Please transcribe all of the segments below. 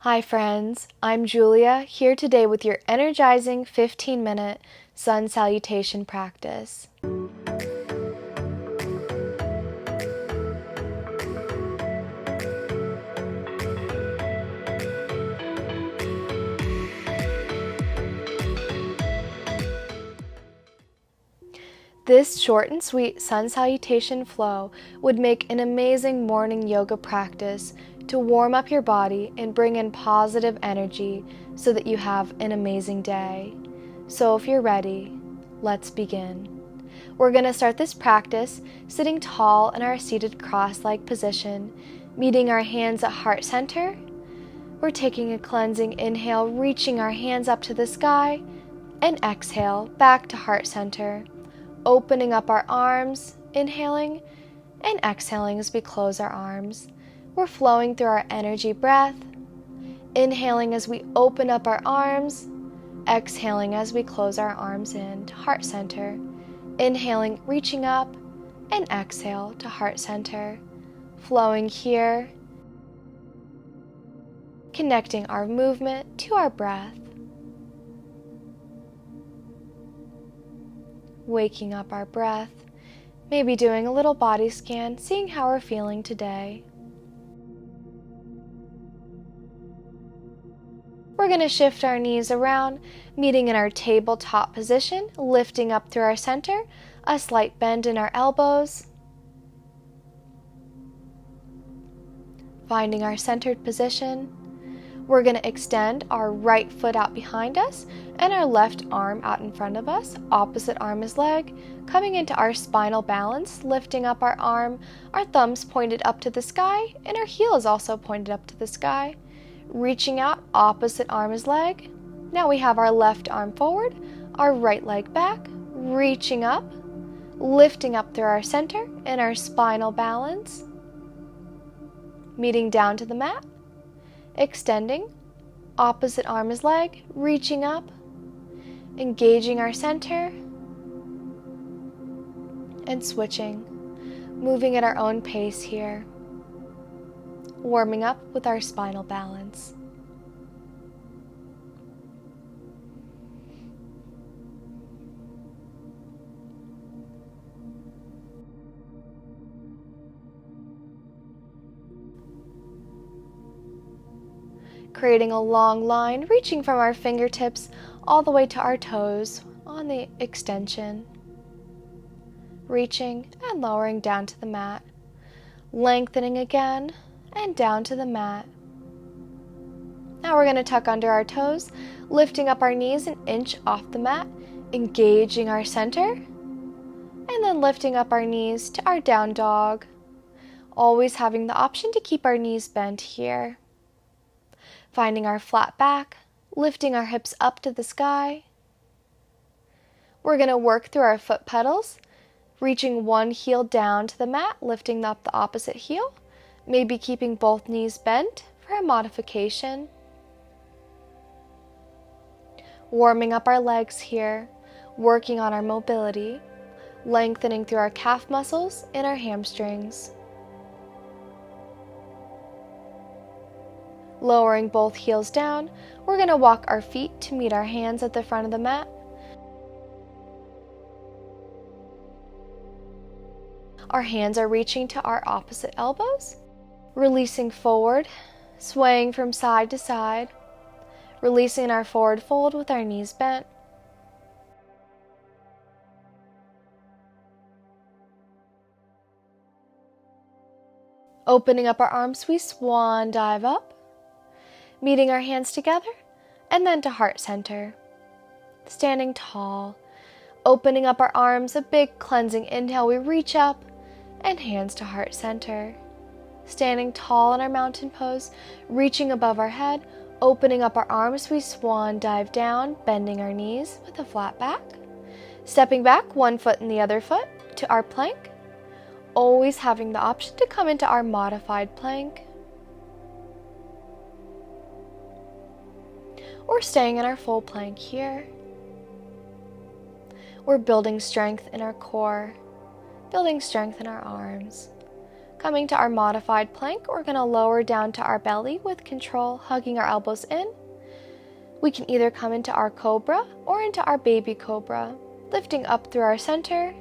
Hi friends, I'm Julia, here today with your energizing 15-minute sun salutation practice. This short and sweet sun salutation flow would make an amazing morning yoga practice to warm up your body and bring in positive energy so that you have an amazing day. So if you're ready, let's begin. We're going to start this practice sitting tall in our seated cross-legged position, meeting our hands at heart center. We're taking a cleansing inhale, reaching our hands up to the sky, and exhale back to heart center. Opening up our arms, inhaling, and exhaling as we close our arms. We're flowing through our energy breath, inhaling as we open up our arms, exhaling as we close our arms in to heart center. Inhaling, reaching up, and exhale to heart center. Flowing here, connecting our movement to our breath. Waking up our breath, maybe doing a little body scan, seeing how we're feeling today. We're going to shift our knees around, meeting in our tabletop position, lifting up through our center, a slight bend in our elbows. Finding our centered position. We're going to extend our right foot out behind us and our left arm out in front of us. Opposite arm is leg. Coming into our spinal balance, lifting up our arm, our thumbs pointed up to the sky, and our heel is also pointed up to the sky. Reaching out, opposite arm is leg. Now we have our left arm forward, our right leg back, reaching up, lifting up through our center and our spinal balance. Meeting down to the mat. Extending, opposite arm is leg, reaching up, engaging our center, and switching, moving at our own pace here, warming up with our spinal balance. Creating a long line, reaching from our fingertips all the way to our toes on the extension. Reaching and lowering down to the mat. Lengthening again and down to the mat. Now we're going to tuck under our toes, lifting up our knees an inch off the mat, engaging our center, and then lifting up our knees to our down dog. Always having the option to keep our knees bent here. Finding our flat back, lifting our hips up to the sky. We're going to work through our foot pedals, reaching one heel down to the mat, lifting up the opposite heel, maybe keeping both knees bent for a modification. Warming up our legs here, working on our mobility, lengthening through our calf muscles and our hamstrings. Lowering both heels down, we're going to walk our feet to meet our hands at the front of the mat. Our hands are reaching to our opposite elbows. Releasing forward, swaying from side to side. Releasing our forward fold with our knees bent. Opening up our arms, we swan dive up. Meeting our hands together, and then to heart center. Standing tall, opening up our arms, a big cleansing inhale, we reach up, and hands to heart center. Standing tall in our mountain pose, reaching above our head, opening up our arms, we swan dive down, bending our knees with a flat back. Stepping back, one foot and the other foot to our plank. Always having the option to come into our modified plank. Or staying in our full plank here. We're building strength in our core, building strength in our arms. Coming to our modified plank, we're going to lower down to our belly with control, hugging our elbows in. We can either come into our cobra or into our baby cobra, lifting up through our center.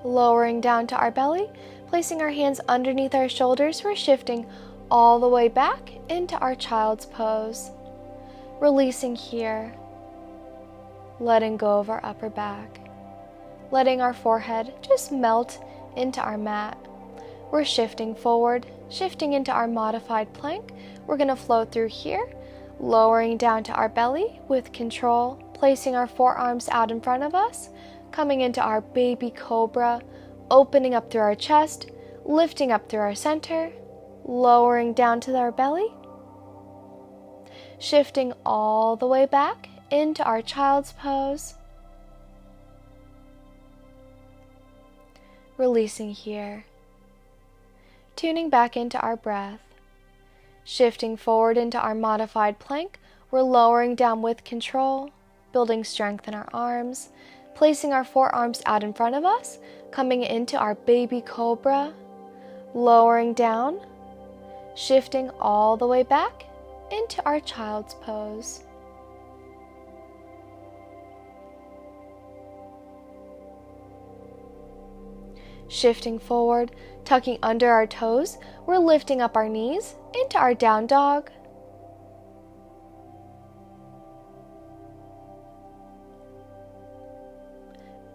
Lowering down to our belly, placing our hands underneath our shoulders, we're shifting all the way back into our child's pose. Releasing here, letting go of our upper back, letting our forehead just melt into our mat. We're shifting forward, shifting into our modified plank. We're going to flow through here, lowering down to our belly with control, placing our forearms out in front of us, coming into our baby cobra, opening up through our chest, lifting up through our center, lowering down to our belly, shifting all the way back into our child's pose, releasing here, tuning back into our breath, shifting forward into our modified plank. We're lowering down with control, building strength in our arms, placing our forearms out in front of us, coming into our baby cobra, lowering down, shifting all the way back into our child's pose. Shifting forward, tucking under our toes, we're lifting up our knees into our down dog.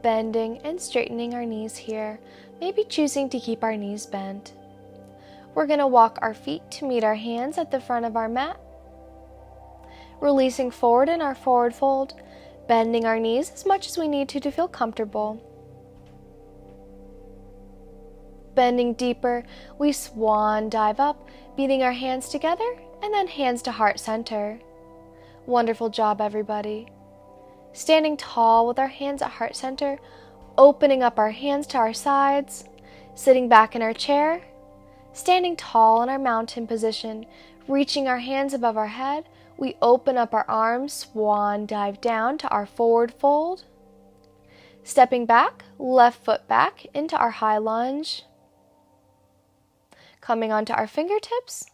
Bending and straightening our knees here, maybe choosing to keep our knees bent. We're going to walk our feet to meet our hands at the front of our mat. Releasing forward in our forward fold, bending our knees as much as we need to feel comfortable. Bending deeper, we swan dive up, beating our hands together, and then hands to heart center. Wonderful job, everybody. Standing tall with our hands at heart center, opening up our hands to our sides, sitting back in our chair, standing tall in our mountain position, reaching our hands above our head, we open up our arms, swan dive down to our forward fold, stepping back, left foot back into our high lunge, coming onto our fingertips,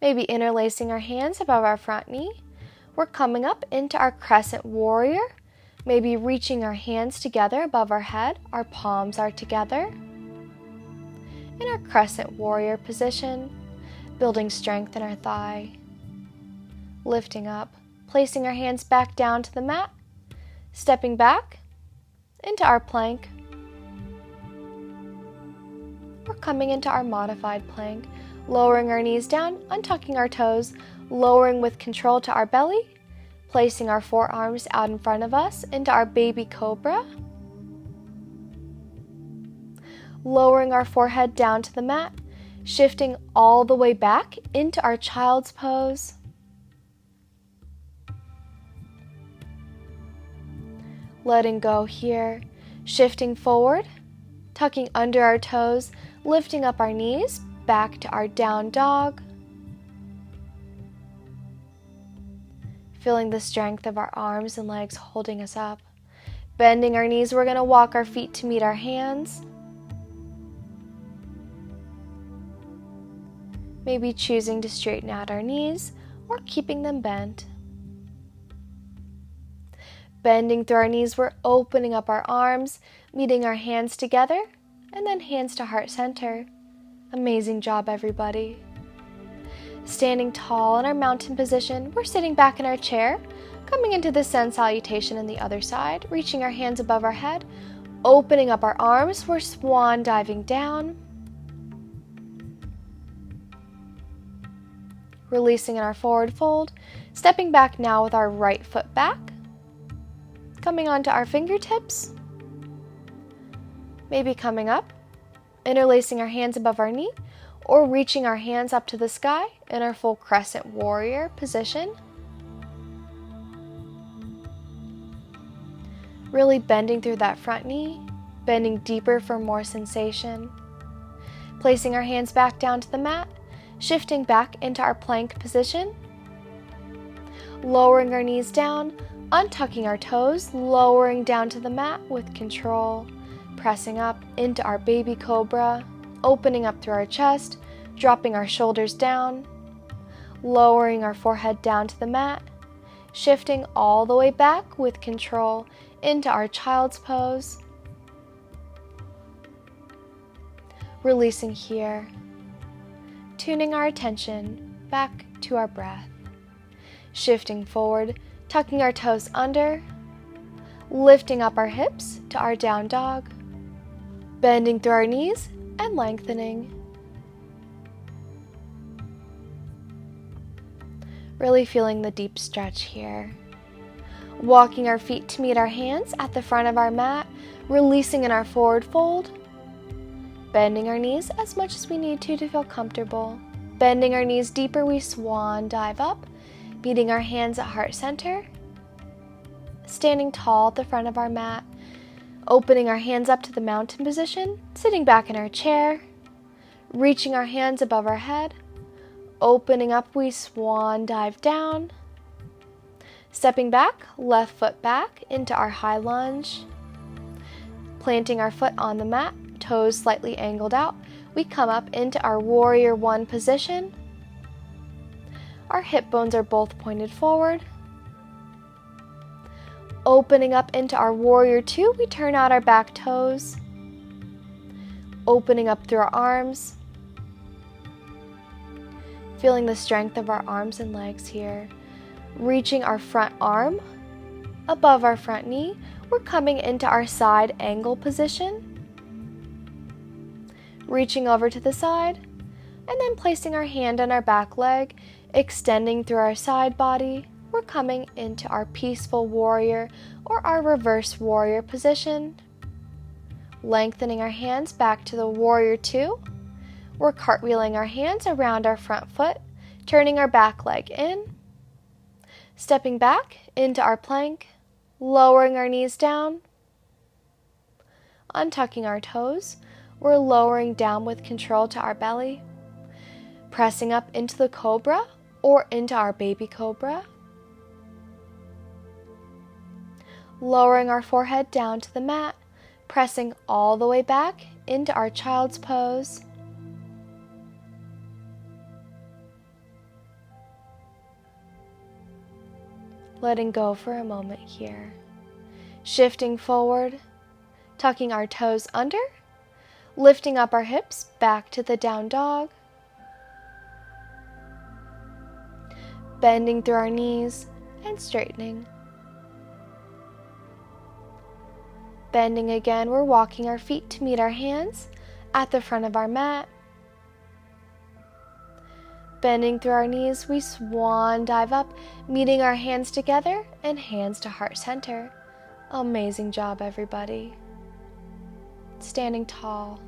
maybe interlacing our hands above our front knee. We're coming up into our crescent warrior, maybe reaching our hands together above our head, our palms are together. In our crescent warrior position, building strength in our thigh. Lifting up, placing our hands back down to the mat, stepping back into our plank. We're coming into our modified plank, lowering our knees down, untucking our toes, lowering with control to our belly, placing our forearms out in front of us into our baby cobra, lowering our forehead down to the mat, shifting all the way back into our child's pose. Letting go here, shifting forward, tucking under our toes, lifting up our knees, back to our down dog. Feeling the strength of our arms and legs holding us up. Bending our knees, we're going to walk our feet to meet our hands. Maybe choosing to straighten out our knees or keeping them bent. Bending through our knees, we're opening up our arms, meeting our hands together, and then hands to heart center. Amazing job, everybody. Standing tall in our mountain position, we're sitting back in our chair, coming into the sun salutation on the other side, reaching our hands above our head, opening up our arms, we're swan diving down. Releasing in our forward fold, stepping back now with our right foot back, coming onto our fingertips, maybe coming up, interlacing our hands above our knee, or reaching our hands up to the sky in our full crescent warrior position. Really bending through that front knee, bending deeper for more sensation. Placing our hands back down to the mat, shifting back into our plank position. Lowering our knees down, Untucking our toes, lowering down to the mat with control, pressing up into our baby cobra, opening up through our chest, dropping our shoulders down, lowering our forehead down to the mat, shifting all the way back with control into our child's pose, releasing here, tuning our attention back to our breath, shifting forward, tucking our toes under, lifting up our hips to our down dog, bending through our knees and lengthening. Really feeling the deep stretch here. Walking our feet to meet our hands at the front of our mat, releasing in our forward fold, bending our knees as much as we need to feel comfortable. Bending our knees deeper, we swan dive up, meeting our hands at heart center, standing tall at the front of our mat, opening our hands up to the mountain position, sitting back in our chair, reaching our hands above our head, opening up, we swan dive down, stepping back, left foot back into our high lunge, planting our foot on the mat, toes slightly angled out, we come up into our warrior one position. Our hip bones are both pointed forward. Opening up into our warrior two, we turn out our back toes, opening up through our arms, feeling the strength of our arms and legs here. Reaching our front arm above our front knee, we're coming into our side angle position. Reaching over to the side, and then placing our hand on our back leg, extending through our side body, we're coming into our peaceful warrior or our reverse warrior position. Lengthening our hands back to the warrior two. We're cartwheeling our hands around our front foot, turning our back leg in, stepping back into our plank, lowering our knees down, untucking our toes. We're lowering down with control to our belly, pressing up into the cobra or into our baby cobra, lowering our forehead down to the mat, pressing all the way back into our child's pose. Letting go for a moment here. Shifting forward, tucking our toes under, lifting up our hips back to the down dog, bending through our knees and straightening. Bending again, we're walking our feet to meet our hands at the front of our mat. Bending through our knees, we swan dive up, meeting our hands together and hands to heart center. Amazing job, everybody. Standing tall,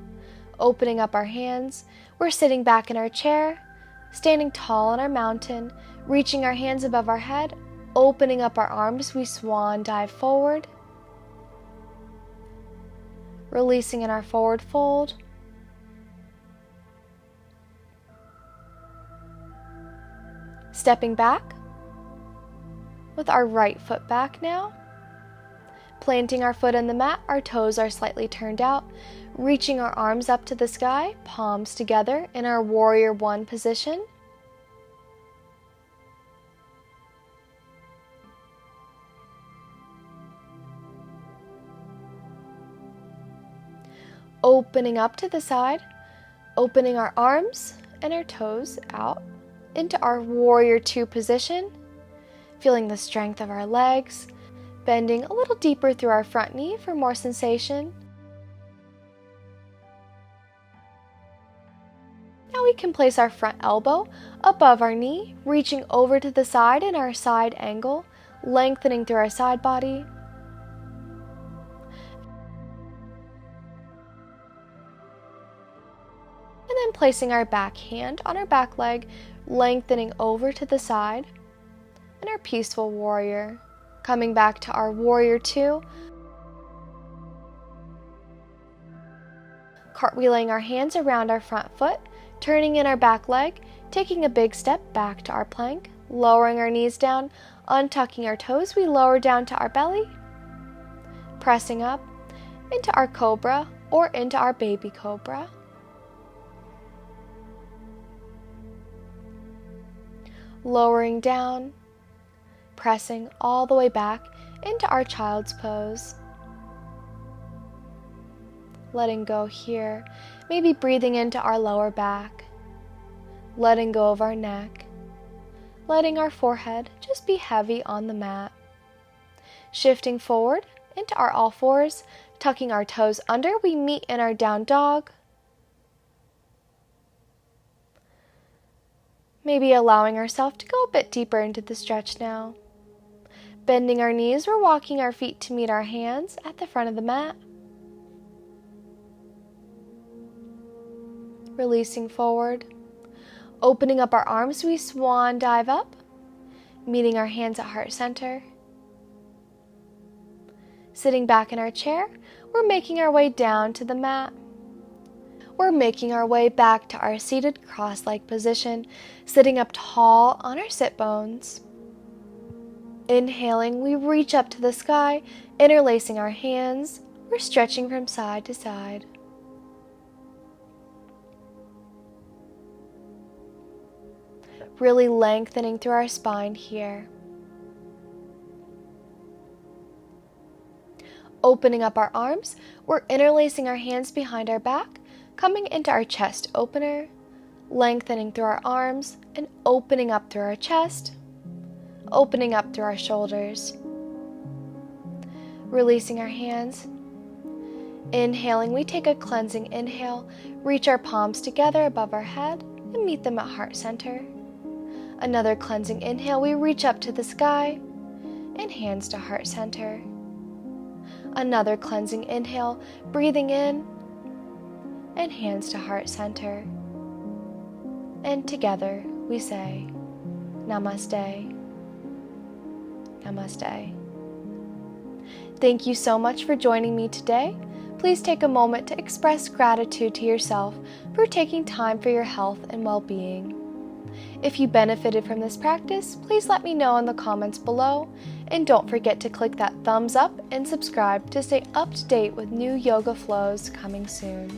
opening up our hands. We're sitting back in our chair, standing tall on our mountain, reaching our hands above our head, opening up our arms, we swan dive forward. Releasing in our forward fold. Stepping back with our right foot back now. Planting our foot on the mat, our toes are slightly turned out. Reaching our arms up to the sky, palms together in our warrior one position. Opening up to the side, opening our arms and our toes out into our warrior two position, feeling the strength of our legs, bending a little deeper through our front knee for more sensation. Now we can place our front elbow above our knee, reaching over to the side in our side angle, lengthening through our side body. And then placing our back hand on our back leg, lengthening over to the side in our peaceful warrior. Coming back to our warrior two. Cartwheeling our hands around our front foot, turning in our back leg, taking a big step back to our plank, Lowering our knees down, untucking our toes, we lower down to our belly, pressing up into our cobra or into our baby cobra. Lowering down, pressing all the way back into our child's pose. Letting go here, maybe breathing into our lower back, letting go of our neck, letting our forehead just be heavy on the mat. Shifting forward into our all fours, tucking our toes under, we meet in our down dog. Maybe allowing ourselves to go a bit deeper into the stretch now. Bending our knees, we're walking our feet to meet our hands at the front of the mat. Releasing forward. Opening up our arms, we swan dive up, meeting our hands at heart center. Sitting back in our chair, we're making our way down to the mat. We're making our way back to our seated cross-legged position, sitting up tall on our sit bones. Inhaling, we reach up to the sky, interlacing our hands. We're stretching from side to side. Really lengthening through our spine here. Opening up our arms, we're interlacing our hands behind our back, coming into our chest opener, lengthening through our arms and opening up through our chest, opening up through our shoulders. Releasing our hands. Inhaling, we take a cleansing inhale, reach our palms together above our head and meet them at heart center. Another cleansing inhale, we reach up to the sky and hands to heart center. Another cleansing inhale, breathing in and hands to heart center. And together we say, Namaste, Namaste. Thank you so much for joining me today. Please take a moment to express gratitude to yourself for taking time for your health and well-being. If you benefited from this practice, please let me know in the comments below, and don't forget to click that thumbs up and subscribe to stay up to date with new yoga flows coming soon.